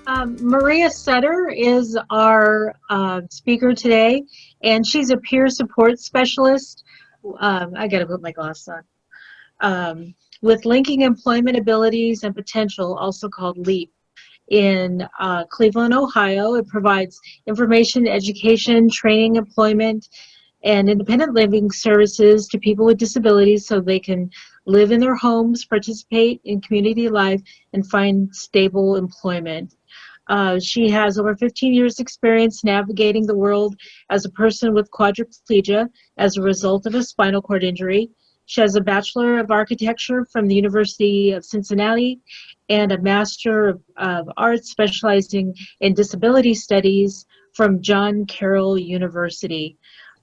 Maria Sutter is our speaker today, and she's a peer support specialist. I got to put my glasses on. With Linking Employment Abilities and Potential, also called LEAP, in Cleveland, Ohio. It provides information, education, training, employment, and independent living services to people with disabilities so they can live in their homes, participate in community life, and find stable employment. She has over 15 years experience navigating the world as a person with quadriplegia as a result of a spinal cord injury. She has a Bachelor of Architecture from the University of Cincinnati and a Master of Arts specializing in Disability Studies from John Carroll University.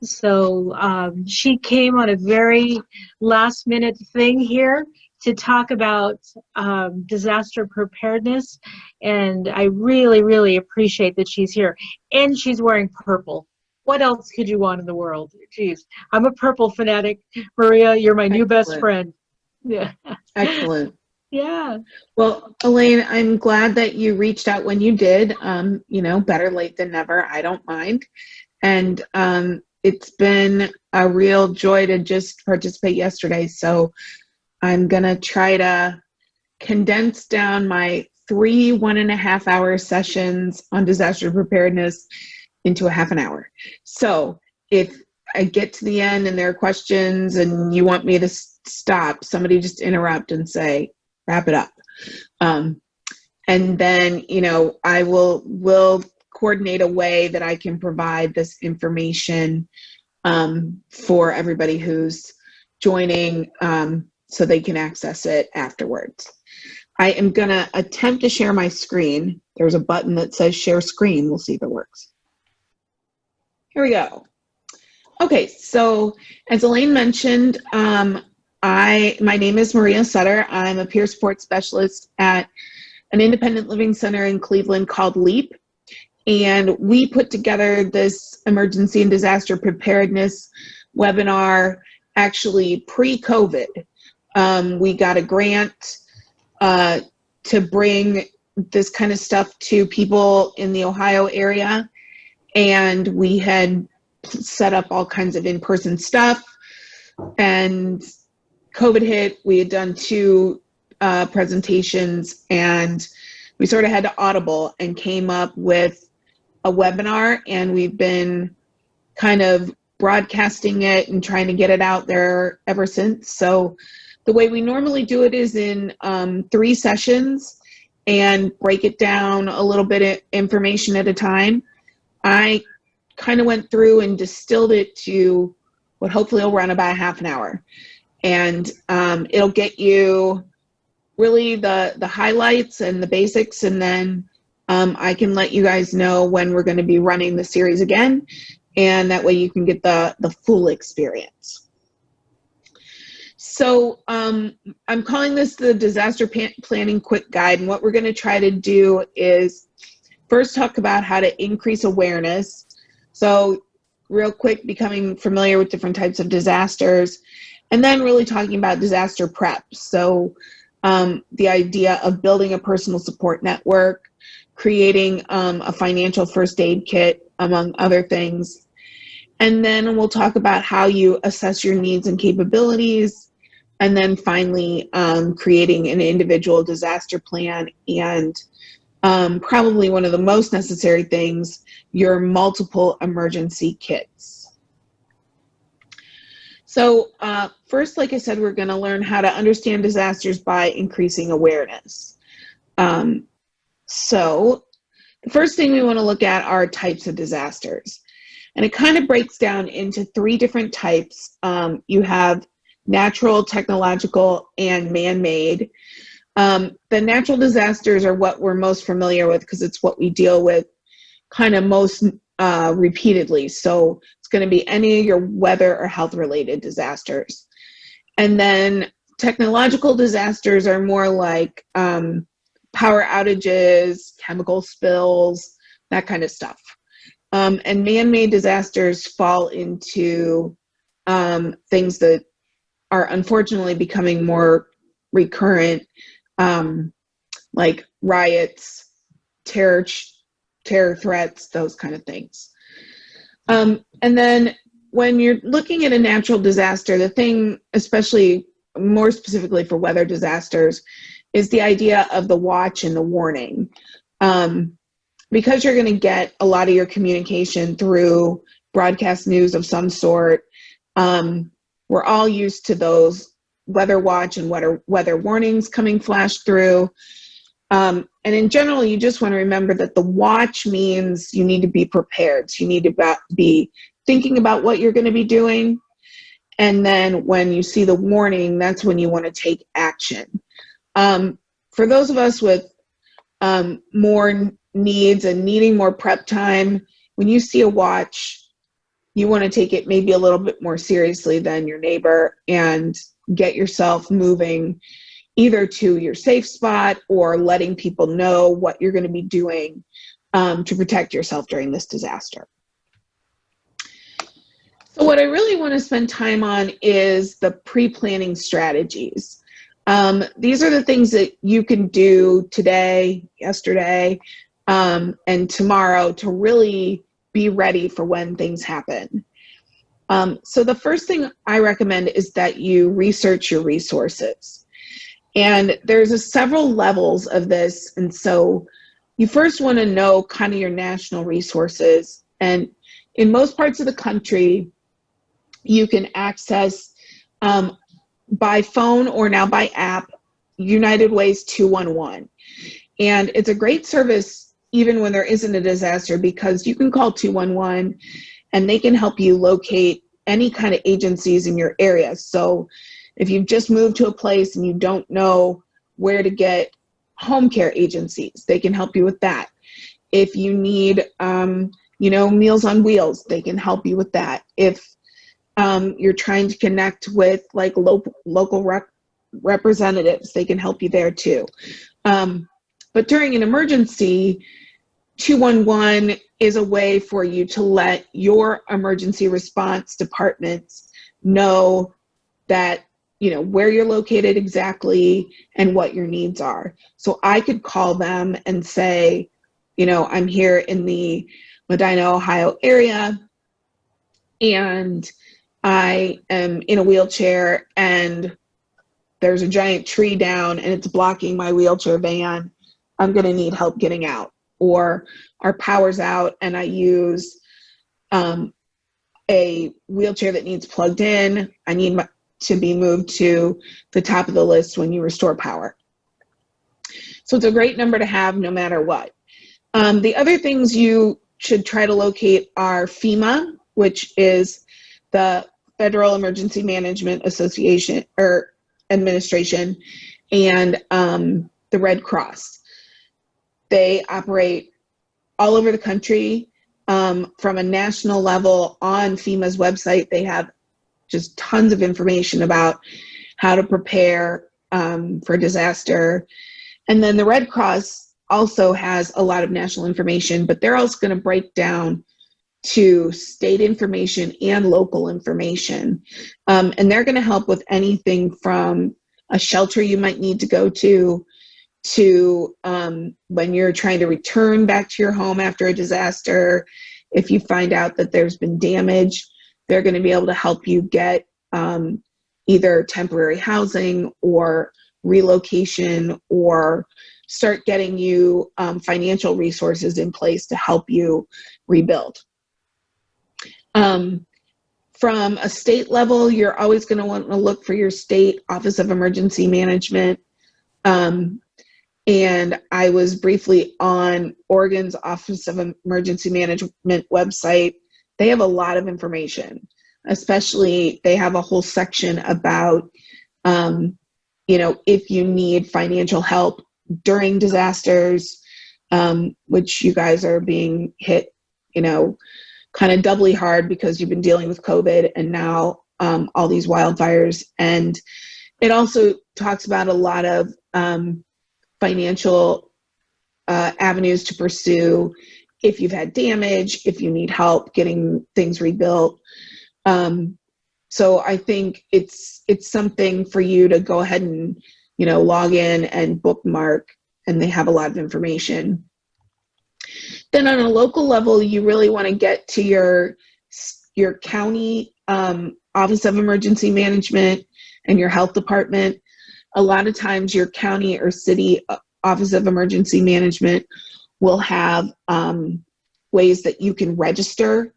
So she came on a very last minute thing here to talk about disaster preparedness, and I really, really appreciate that she's here. And she's wearing purple. What else could you want in the world? Jeez, I'm a purple fanatic. Maria, you're my new best friend. Yeah. Excellent. Yeah. Well, Elaine, I'm glad that you reached out when you did. Better late than never. I don't mind. And it's been a real joy to just participate yesterday. So I'm going to try to condense down my 3 1.5-hour sessions on disaster preparedness into a half an hour. So if I get to the end and there are questions and you want me to stop, somebody just interrupt and say, wrap it up. And then, I will coordinate a way that I can provide this information for everybody who's joining so they can access it afterwards. I am going to attempt to share my screen. There's a button that says share screen. We'll see if it works. Here we go. Okay, so as Elaine mentioned, my name is Maria Sutter. I'm a peer support specialist at an independent living center in Cleveland called LEAP. And we put together this emergency and disaster preparedness webinar actually pre-COVID. We got a grant to bring this kind of stuff to people in the Ohio area. And we had set up all kinds of in-person stuff. And COVID hit, we had done 2 presentations, and we sort of had to audible and came up with a webinar, and we've been kind of broadcasting it and trying to get it out there ever since. So the way we normally do it is in 3 sessions and break it down a little bit of information at a time. I kind of went through and distilled it to what hopefully will run about a half an hour. And it'll get you really the highlights and the basics, and then I can let you guys know when we're going to be running the series again, and that way you can get the full experience. So I'm calling this the Disaster Planning Quick Guide, and what we're going to try to do is first talk about how to increase awareness. So real quick, becoming familiar with different types of disasters, and then really talking about disaster prep. So the idea of building a personal support network, creating a financial first aid kit, among other things. And then we'll talk about how you assess your needs and capabilities. And then finally, creating an individual disaster plan, and probably one of the most necessary things, your multiple emergency kits. So first, like I said, we're going to learn how to understand disasters by increasing awareness. So the first thing we want to look at are types of disasters. And it kind of breaks down into 3 different types. You have natural, technological, and man-made. The natural disasters are what we're most familiar with because it's what we deal with kind of most repeatedly. So it's going to be any of your weather or health-related disasters. And then technological disasters are more like power outages, chemical spills, that kind of stuff. And man-made disasters fall into things that are unfortunately becoming more recurrent, like riots, terror threats, those kind of things. And then when you're looking at a natural disaster, the thing, especially more specifically for weather disasters, is the idea of the watch and the warning. Because you're going to get a lot of your communication through broadcast news of some sort, we're all used to those weather watch and weather warnings coming flash through. And in general, you just want to remember that the watch means you need to be prepared. So you need to be thinking about what you're going to be doing. And then when you see the warning, that's when you want to take action. For those of us with more needs and needing more prep time, when you see a watch, you want to take it maybe a little bit more seriously than your neighbor and get yourself moving either to your safe spot or letting people know what you're going to be doing to protect yourself during this disaster. So what I really want to spend time on is the pre-planning strategies. These are the things that you can do today, yesterday, and tomorrow to really be ready for when things happen. So the first thing I recommend is that you research your resources. And there's several levels of this. And so you first want to know kind of your national resources. And in most parts of the country, you can access by phone or now by app, United Way's 211. And it's a great service even when there isn't a disaster, because you can call 211 and they can help you locate any kind of agencies in your area. So if you've just moved to a place and you don't know where to get home care agencies, they can help you with that. If you need, Meals on Wheels, they can help you with that. If you're trying to connect with like local representatives, they can help you there too. But during an emergency, 211 is a way for you to let your emergency response departments know that, where you're located exactly and what your needs are. So I could call them and say, I'm here in the Medina, Ohio area, and I am in a wheelchair and there's a giant tree down and it's blocking my wheelchair van. I'm going to need help getting out. Or our power's out and I use a wheelchair that needs plugged in. I need to be moved to the top of the list when you restore power. So it's a great number to have no matter what. The other things you should try to locate are FEMA, which is the Federal Emergency Management Association or Administration, and the Red Cross. They operate all over the country. From a national level on FEMA's website, they have just tons of information about how to prepare for disaster. And then the Red Cross also has a lot of national information, but they're also going to break down to state information and local information. And they're going to help with anything from a shelter you might need to go to when you're trying to return back to your home after a disaster. If you find out that there's been damage, they're going to be able to help you get either temporary housing or relocation, or start getting you financial resources in place to help you rebuild. From a state level, you're always going to want to look for your state Office of Emergency Management. And I was briefly on Oregon's Office of Emergency Management website. They have a lot of information, especially they have a whole section about, if you need financial help during disasters, which you guys are being hit, kind of doubly hard because you've been dealing with COVID and now all these wildfires. And it also talks about a lot of financial avenues to pursue if you've had damage, if you need help getting things rebuilt. So I think it's something for you to go ahead and log in and bookmark, and they have a lot of information. Then on a local level, you really want to get to your county Office of Emergency Management and your health department. A lot of times your county or city Office of Emergency Management will have ways that you can register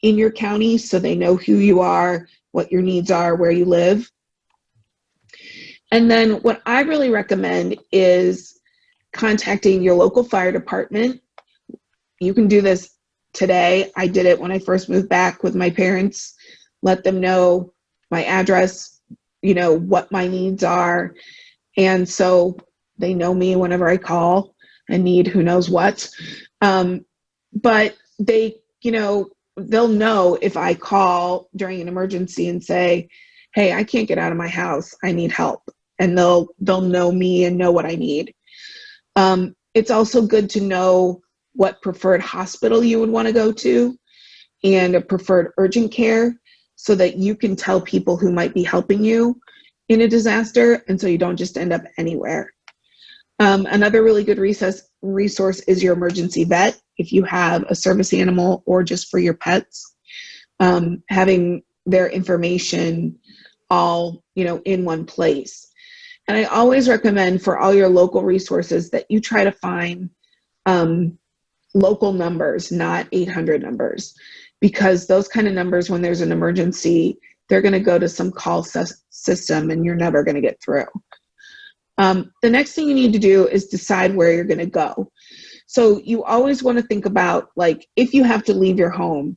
in your county so they know who you are, what your needs are, where you live. And then what I really recommend is contacting your local fire department. You can do this today. I did it when I first moved back with my parents, let them know my address, you know, what my needs are. And so they know me whenever I call and need who knows what. But they, you know, they'll know if I call during an emergency and say, hey, I can't get out of my house, I need help. And they'll know me and know what I need. It's also good to know what preferred hospital you would want to go to and a preferred urgent care so that you can tell people who might be helping you in a disaster, and so you don't just end up anywhere. Another really good resource is your emergency vet if you have a service animal or just for your pets. Having their information all, you know, in one place. And I always recommend for all your local resources that you try to find local numbers, not 800 numbers, because those kind of numbers, when there's an emergency, they're going to go to some call system and you're never going to get through. The next thing you need to do is decide where you're going to go. So you always want to think about, like, if you have to leave your home,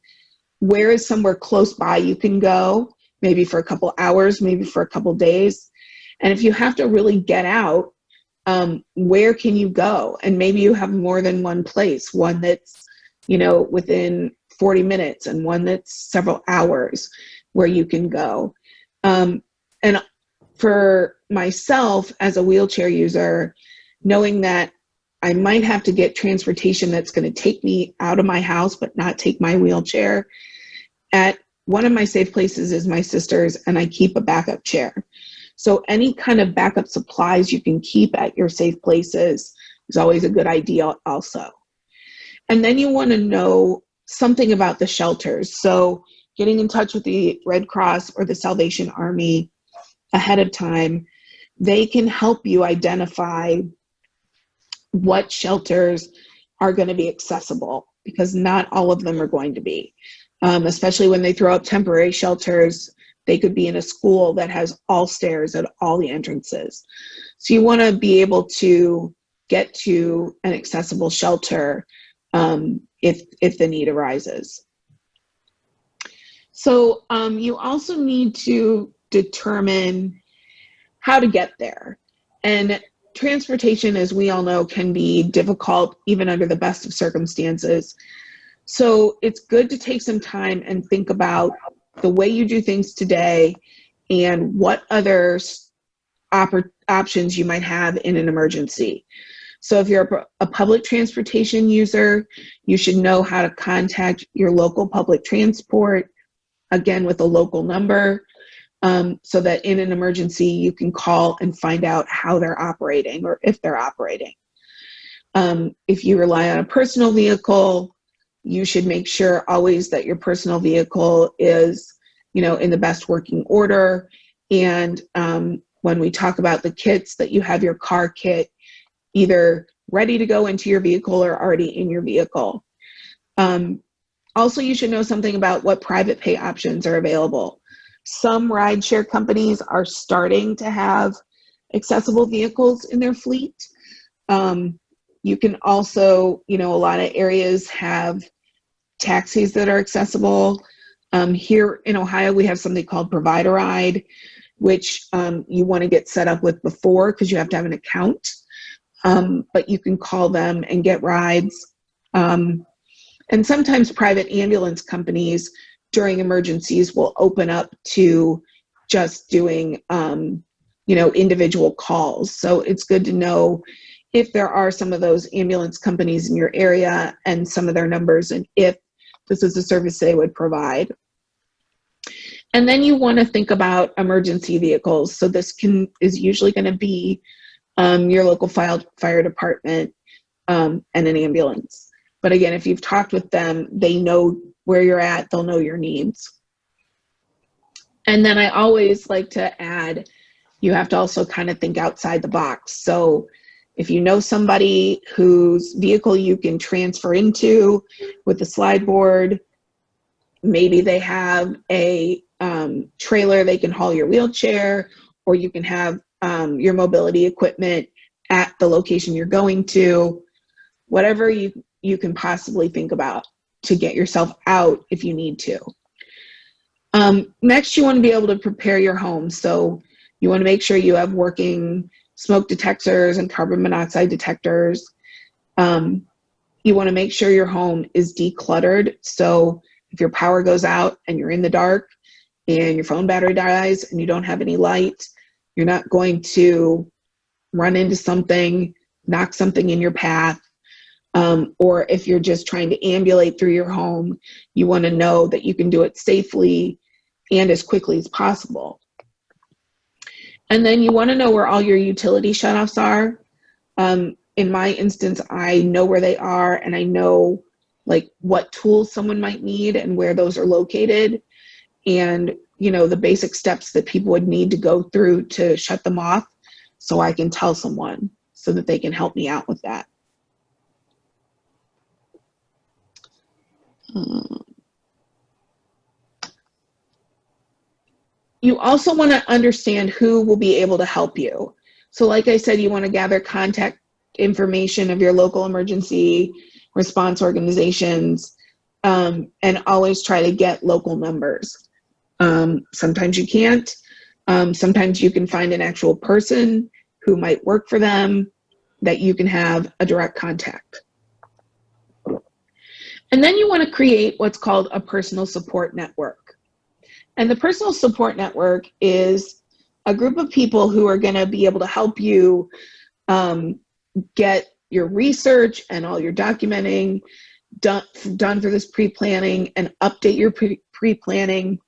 where is somewhere close by you can go, maybe for a couple hours, maybe for a couple days. And if you have to really get out, where can you go? And maybe you have more than one place, one that's, you know, within 40 minutes and one that's several hours where you can go. And for myself as a wheelchair user, knowing that I might have to get transportation that's going to take me out of my house but not take my wheelchair, at one of my safe places is my sister's, and I keep a backup chair. So any kind of backup supplies you can keep at your safe places is always a good idea also. And then you want to know something about the shelters. So getting in touch with the Red Cross or the Salvation Army ahead of time, they can help you identify what shelters are going to be accessible, because not all of them are going to be. Especially when they throw up temporary shelters, they could be in a school that has all stairs at all the entrances. So you want to be able to get to an accessible shelter if the need arises. So you also need to determine how to get there. And transportation, as we all know, can be difficult even under the best of circumstances. So it's good to take some time and think about the way you do things today and what other options you might have in an emergency. So if you're a public transportation user, you should know how to contact your local public transport, again with a local number, so that in an emergency you can call and find out how they're operating or if they're operating. If you rely on a personal vehicle, you should make sure always that your personal vehicle is, you know, in the best working order. And when we talk about the kits, that you have your car kit either ready to go into your vehicle or already in your vehicle. Also, you should know something about what private pay options are available. Some rideshare companies are starting to have accessible vehicles in their fleet. You can also, you know, a lot of areas have taxis that are accessible. Here in Ohio, we have something called Provide a Ride, which you want to get set up with before because you have to have an account. But you can call them and get rides. And sometimes private ambulance companies during emergencies will open up to just doing, you know, individual calls. So it's good to know if there are some of those ambulance companies in your area and some of their numbers, and if this is a service they would provide. And then you want to think about emergency vehicles. So this is usually going to be your local fire department and an ambulance. But again, if you've talked with them, they know where you're at, they'll know your needs. And then I always like to add, you have to also kind of think outside the box. So if you know somebody whose vehicle you can transfer into with the slide board, maybe they have a trailer they can haul your wheelchair, or you can have your mobility equipment at the location you're going to, whatever you can possibly think about to get yourself out if you need to. Next, you want to be able to prepare your home. So you want to make sure you have working smoke detectors and carbon monoxide detectors. You want to make sure your home is decluttered. So if your power goes out and you're in the dark and your phone battery dies and you don't have any light, you're not going to run into something, knock something in your path. Or if you're just trying to ambulate through your home, you want to know that you can do it safely and as quickly as possible. And then you want to know where all your utility shutoffs are. In my instance, I know where they are, and I know like what tools someone might need and where those are located, and the basic steps that people would need to go through to shut them off, so I can tell someone so that they can help me out with that. You also want to understand who will be able to help you. So like I said, you want to gather contact information of your local emergency response organizations, and always try to get local numbers. Sometimes you can't. Sometimes you can find an actual person who might work for them that you can have a direct contact. And then you want to create what's called a personal support network. And the personal support network is a group of people who are going to be able to help you get your research and all your documenting done for this pre-planning, and update your pre-planning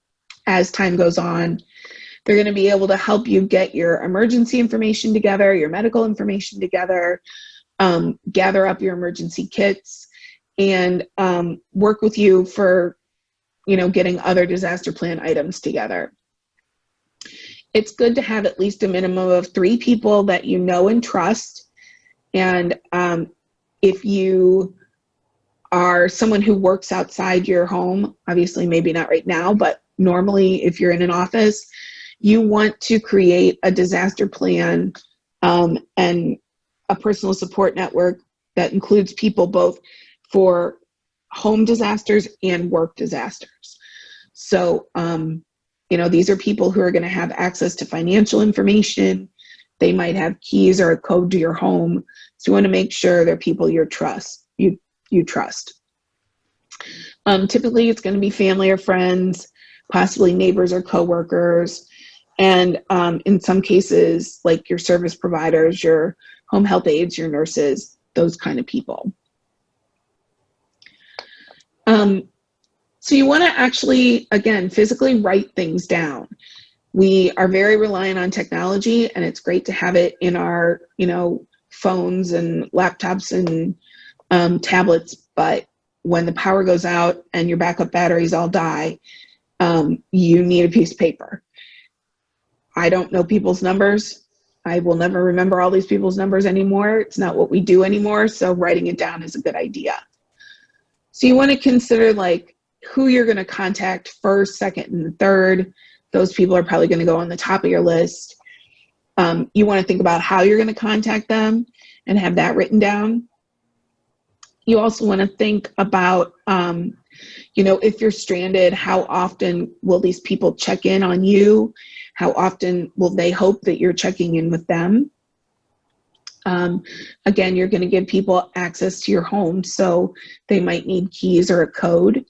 as time goes on. They're going to be able to help you get your emergency information together, your medical information together, gather up your emergency kits, and work with you for getting other disaster plan items together. It's good to have at least a minimum of 3 people that you know and trust. And if you are someone who works outside your home, obviously maybe not right now, but normally if you're in an office, you want to create a disaster plan and a personal support network that includes people both for home disasters and work disasters. So, these are people who are going to have access to financial information. They might have keys or a code to your home. So you want to make sure they're people you trust. Typically, it's going to be family or friends, possibly neighbors or coworkers, and in some cases, like your service providers, your home health aides, your nurses, those kind of people. So you want to actually, again, physically write things down. We are very reliant on technology, and it's great to have it in our, phones and laptops and tablets. But when the power goes out and your backup batteries all die, you need a piece of paper. I don't know people's numbers. I will never remember all these people's numbers anymore. It's not what we do anymore. So writing it down is a good idea. So you want to consider like who you're going to contact first, second, and third. Those people are probably going to go on the top of your list. You want to think about how you're going to contact them and have that written down. You also want to think about, if you're stranded, how often will these people check in on you? How often will they hope that you're checking in with them? Again, you're going to give people access to your home, so they might need keys or a code.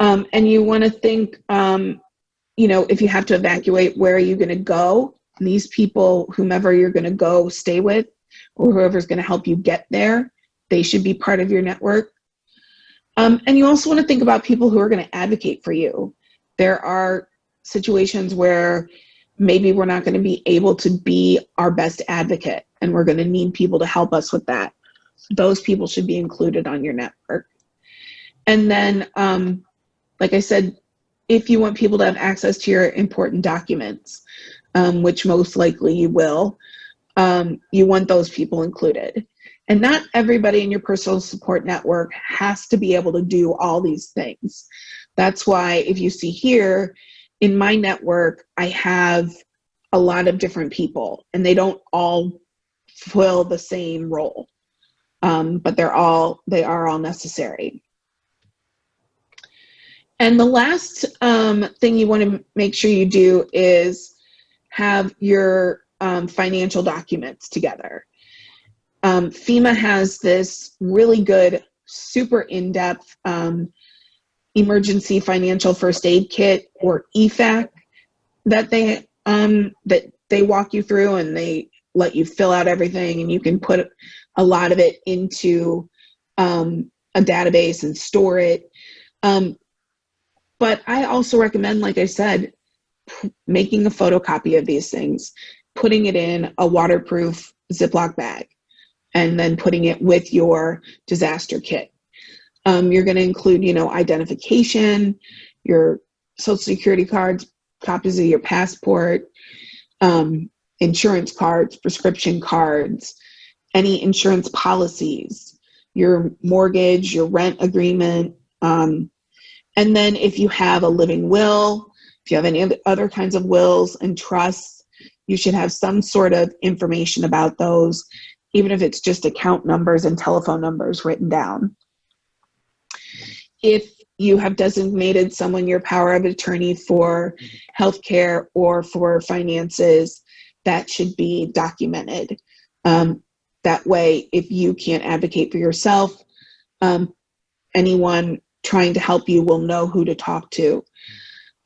And you want to think, if you have to evacuate, where are you going to go? And these people, whomever you're going to go stay with, or whoever's going to help you get there, they should be part of your network. And you also want to think about people who are going to advocate for you. There are situations where maybe we're not going to be able to be our best advocate, and we're going to need people to help us with that. those people should be included on your network. And then, like I said, if you want people to have access to your important documents, which most likely you will, you want those people included. And not everybody in your personal support network has to be able to do all these things. That's why if you see here, in my network, I have a lot of different people, and they don't all fill the same role, but they are all necessary. And the last thing you want to make sure you do is have your financial documents together. FEMA has this really good, super in-depth emergency financial first aid kit, or EFAC, that they walk you through, and they let you fill out everything, and you can put a lot of it into a database and store it. But I also recommend, like I said, making a photocopy of these things, putting it in a waterproof Ziploc bag, and then putting it with your disaster kit. You're going to include, identification, your social security cards, copies of your passport, insurance cards, prescription cards, any insurance policies, your mortgage, your rent agreement, and then if you have a living will, if you have any other kinds of wills and trusts, you should have some sort of information about those, even if it's just account numbers and telephone numbers written down. If you have designated someone your power of attorney for healthcare or for finances, that should be documented. That way, if you can't advocate for yourself, anyone trying to help you will know who to talk to.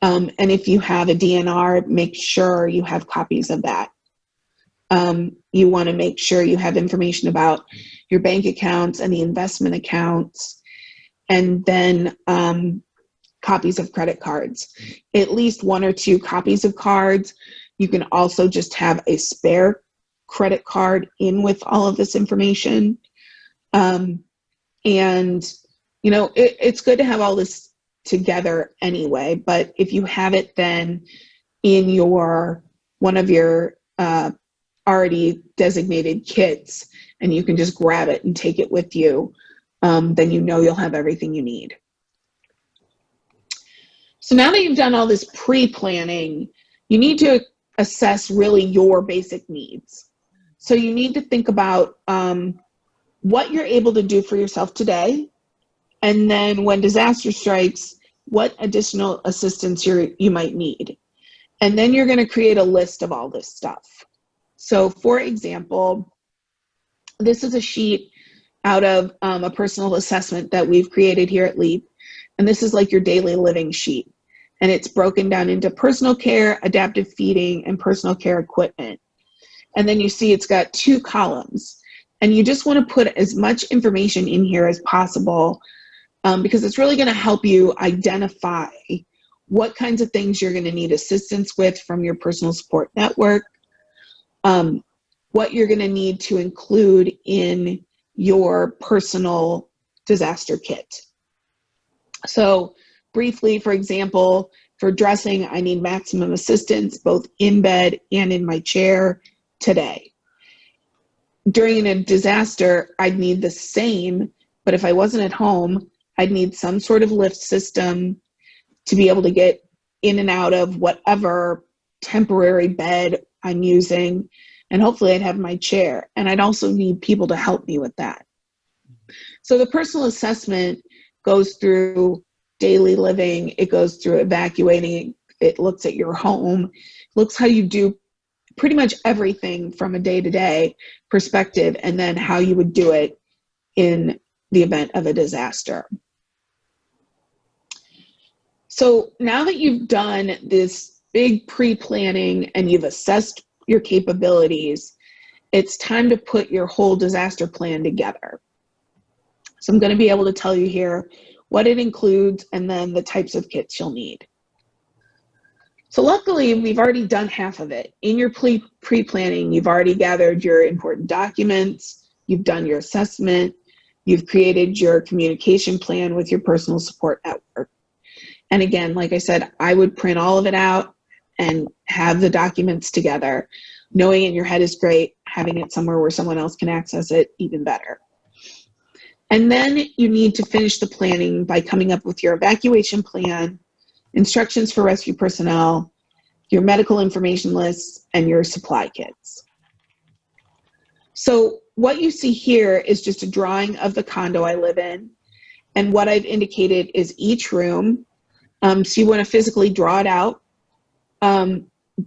And if you have a DNR, make sure you have copies of that. You want to make sure you have information about your bank accounts and the investment accounts, and then copies of credit cards. At least 1 or 2 copies of cards. You can also just have a spare credit card in with all of this information. It's good to have all this together anyway, but if you have it then in one of your already designated kits, and you can just grab it and take it with you, then you'll have everything you need. So now that you've done all this pre-planning, you need to assess really your basic needs. So you need to think about what you're able to do for yourself today, and then when disaster strikes, what additional assistance you might need. And then you're going to create a list of all this stuff. So for example, this is a sheet out of a personal assessment that we've created here at LEAP. And this is like your daily living sheet. And it's broken down into personal care, adaptive feeding, and personal care equipment. And then you see it's got 2 columns. And you just want to put as much information in here as possible, because it's really going to help you identify what kinds of things you're going to need assistance with from your personal support network, what you're going to need to include in your personal disaster kit. So briefly, for example, for dressing, I need maximum assistance both in bed and in my chair today. During a disaster, I'd need the same, but if I wasn't at home, I'd need some sort of lift system to be able to get in and out of whatever temporary bed I'm using, and hopefully I'd have my chair, and I'd also need people to help me with that. So the personal assessment goes through daily living, it goes through evacuating, it looks at your home, looks how you do pretty much everything from a day-to-day perspective, and then how you would do it in the event of a disaster. So now that you've done this big pre-planning and you've assessed your capabilities, it's time to put your whole disaster plan together. So I'm going to be able to tell you here what it includes and then the types of kits you'll need. So luckily, we've already done half of it. In your pre-planning, you've already gathered your important documents, you've done your assessment, you've created your communication plan with your personal support network. And again, like I said, I would print all of it out and have the documents together. Knowing it in your head is great. Having it somewhere where someone else can access it, even better. And then you need to finish the planning by coming up with your evacuation plan, instructions for rescue personnel, your medical information lists, and your supply kits. So what you see here is just a drawing of the condo I live in. And what I've indicated is each room. So you want to physically draw it out,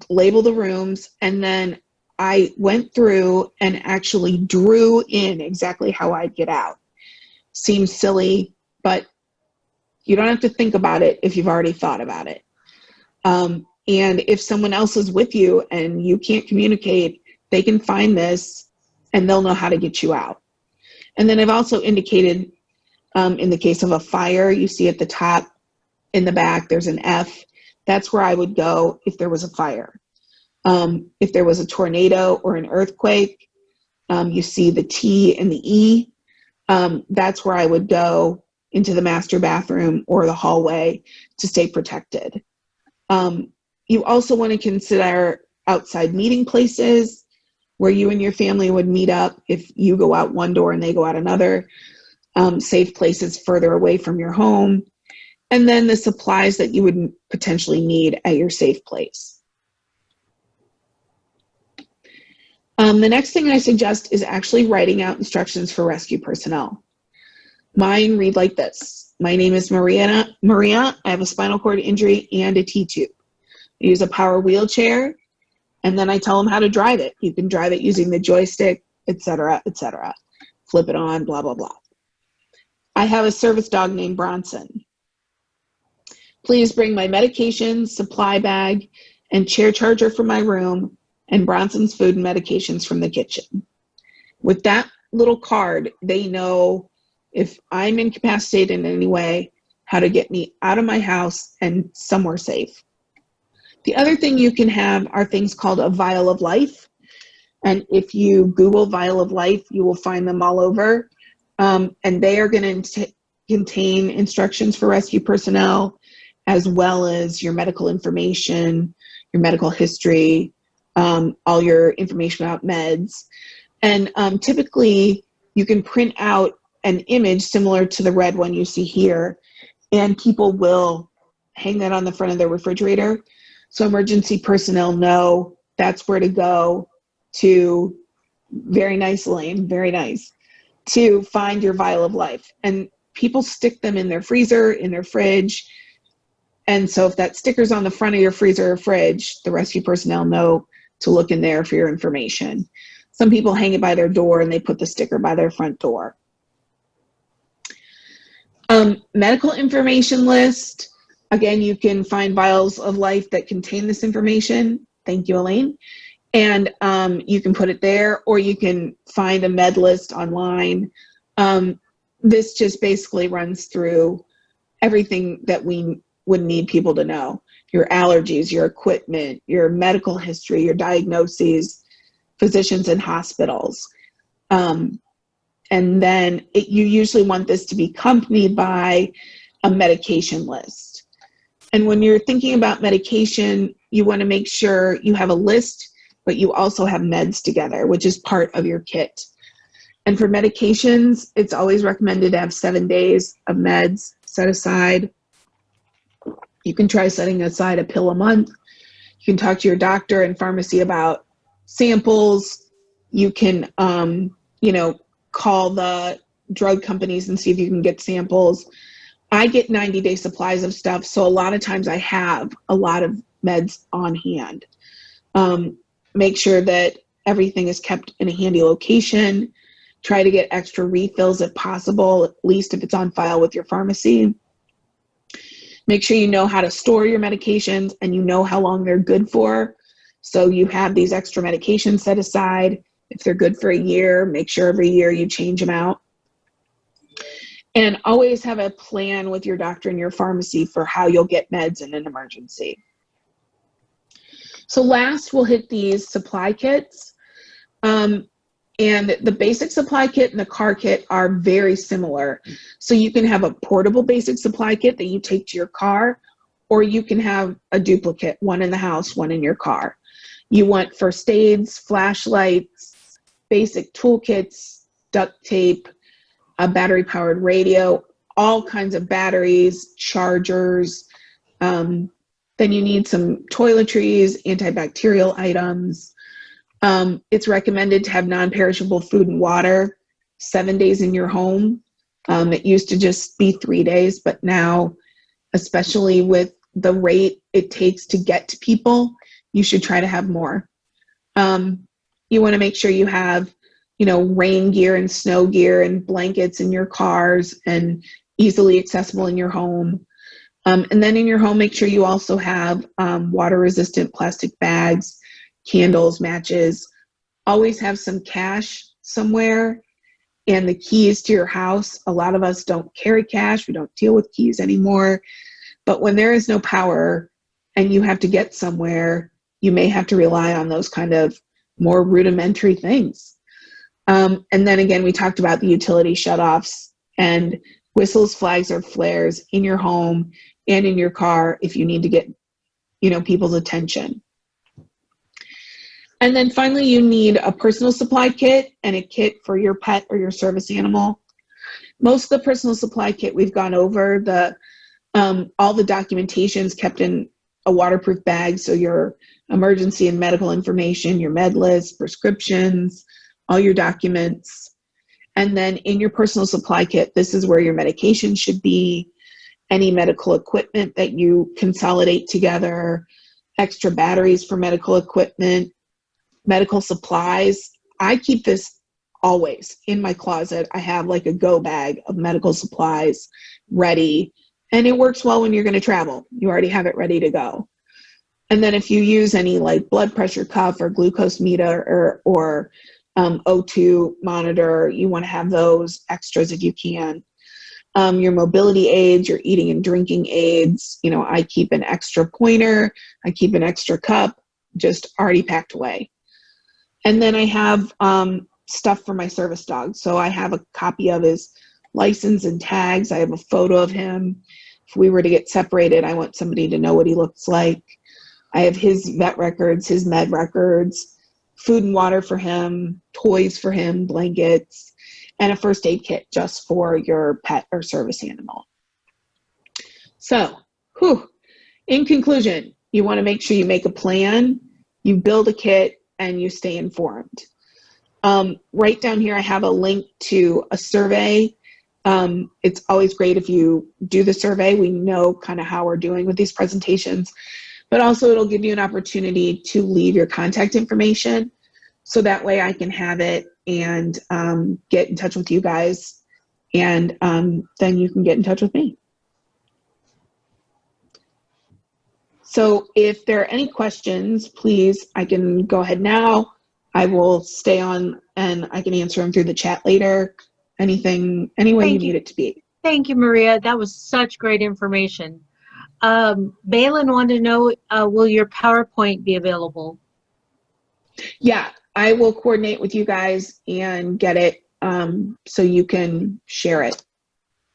label the rooms, and then I went through and actually drew in exactly how I'd get out. Seems silly, but you don't have to think about it if you've already thought about it. And if someone else is with you and you can't communicate, they can find this and they'll know how to get you out. And then I've also indicated, in the case of a fire, you see at the top in the back, there's an F. That's where I would go if there was a fire. If there was a tornado or an earthquake, you see the T and the E. That's where I would go into the master bathroom or the hallway to stay protected. You also want to consider outside meeting places where you and your family would meet up if you go out one door and they go out another. Safe places further away from your home. And then the supplies that you would potentially need at your safe place. The next thing I suggest is actually writing out instructions for rescue personnel. Mine read like this. My name is Maria. I have a spinal cord injury and a T-tube. I use a power wheelchair, and then I tell them how to drive it. You can drive it using the joystick, etc., etc. Flip it on, blah, blah, blah. I have a service dog named Bronson. Please bring my medications, supply bag, and chair charger from my room, and Bronson's food and medications from the kitchen. With that little card, they know if I'm incapacitated in any way, how to get me out of my house and somewhere safe. The other thing you can have are things called a vial of life. And if you Google vial of life, you will find them all over. And they are going to contain instructions for rescue personnel, as well as your medical information, your medical history, all your information about meds. And typically you can print out an image similar to the red one you see here, and people will hang that on the front of their refrigerator. So emergency personnel know that's where to go to, very nice, Elaine, very nice, to find your vial of life. And people stick them in their freezer, in their fridge. And so if that sticker's on the front of your freezer or fridge, the rescue personnel know to look in there for your information. Some people hang it by their door and they put the sticker by their front door. Medical information list. Again, you can find vials of life that contain this information. Thank you, Elaine. And you can put it there, or you can find a med list online. This just basically runs through everything that we would need people to know. Your allergies, your equipment, your medical history, your diagnoses, physicians and hospitals. And then you usually want this to be accompanied by a medication list. And when you're thinking about medication, you want to make sure you have a list, but you also have meds together, which is part of your kit. And for medications, it's always recommended to have 7 days of meds set aside. You can try setting aside a pill a month. You can talk to your doctor and pharmacy about samples. You can, call the drug companies and see if you can get samples. I get 90-day supplies of stuff, so a lot of times I have a lot of meds on hand. Make sure that everything is kept in a handy location. Try to get extra refills if possible, at least if it's on file with your pharmacy. Make sure you know how to store your medications and you know how long they're good for. So you have these extra medications set aside. If they're good for a year, make sure every year you change them out. And always have a plan with your doctor and your pharmacy for how you'll get meds in an emergency. So last, we'll hit these supply kits. And the basic supply kit and the car kit are very similar. So you can have a portable basic supply kit that you take to your car, or you can have a duplicate, one in the house, one in your car. You want first aids, flashlights, basic toolkits, duct tape, a battery-powered radio, all kinds of batteries, chargers. Then you need some toiletries, antibacterial items. It's recommended to have non-perishable food and water 7 days in your home. It used to just be 3 days, but now, especially with the rate it takes to get to people, you should try to have more. You want to make sure you have, rain gear and snow gear and blankets in your cars and easily accessible in your home. And then in your home, make sure you also have water-resistant plastic bags, candles, matches. Always have some cash somewhere and the keys to your house. A lot of us don't carry cash. We don't deal with keys anymore. But when there is no power and you have to get somewhere, you may have to rely on those kind of more rudimentary things. And then again, we talked about the utility shutoffs and whistles, flags, or flares in your home and in your car if you need to get, people's attention. And then finally, you need a personal supply kit and a kit for your pet or your service animal. Most of the personal supply kit we've gone over, all the documentation is kept in a waterproof bag, so your emergency and medical information, your med list, prescriptions, all your documents. And then in your personal supply kit, this is where your medication should be, any medical equipment that you consolidate together, extra batteries for medical equipment, medical supplies. I keep this always in my closet. I have like a go bag of medical supplies ready, and it works well when you're going to travel. You already have it ready to go. And then if you use any like blood pressure cuff or glucose meter or O2 monitor, you want to have those extras if you can. Your mobility aids, your eating and drinking aids. I keep an extra pointer. I keep an extra cup, just already packed away. And then I have stuff for my service dog. So I have a copy of his license and tags. I have a photo of him. If we were to get separated, I want somebody to know what he looks like. I have his vet records, his med records, food and water for him, toys for him, blankets, and a first aid kit just for your pet or service animal. So, in conclusion, you want to make sure you make a plan, you build a kit, and you stay informed. Right down here, I have a link to a survey. It's always great if you do the survey. We know kind of how we're doing with these presentations, but also it'll give you an opportunity to leave your contact information. So that way I can have it and get in touch with you guys, and then you can get in touch with me. So if there are any questions, please, I can go ahead now. I will stay on and I can answer them through the chat later. Anything, any way you need it to be. Thank you, Maria. That was such great information. Balin wanted to know, will your PowerPoint be available? Yeah, I will coordinate with you guys and get it so you can share it.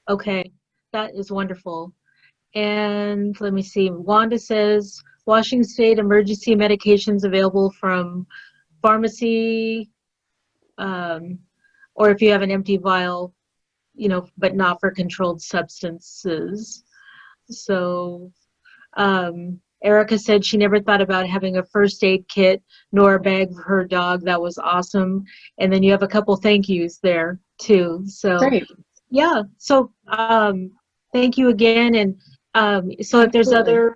Okay, that is wonderful. And let me see, Wanda says, Washington State emergency medications available from pharmacy, or if you have an empty vial, but not for controlled substances. So Erica said she never thought about having a first aid kit nor a bag for her dog. That was awesome. And then you have a couple thank yous there too. So great. Yeah. So thank you again. And so if there's other,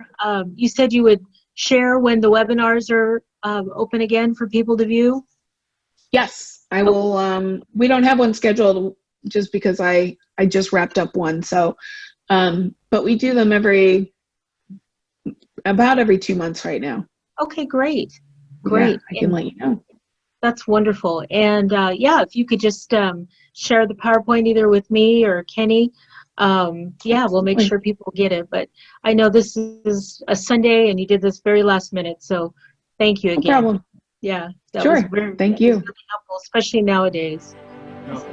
you said you would share when the webinars are open again for people to view? Yes, I will. We don't have one scheduled just because I just wrapped up one. So, but we do them about every 2 months right now. Okay, great. Great. Yeah, I can let you know. That's wonderful. And yeah, if you could just share the PowerPoint either with me or Kenny, yeah, we'll make sure people get it. But I know this is a Sunday and you did this very last minute, so thank you again. No problem. Yeah, that was Sure. very, Thank that was you. really helpful, especially nowadays. No,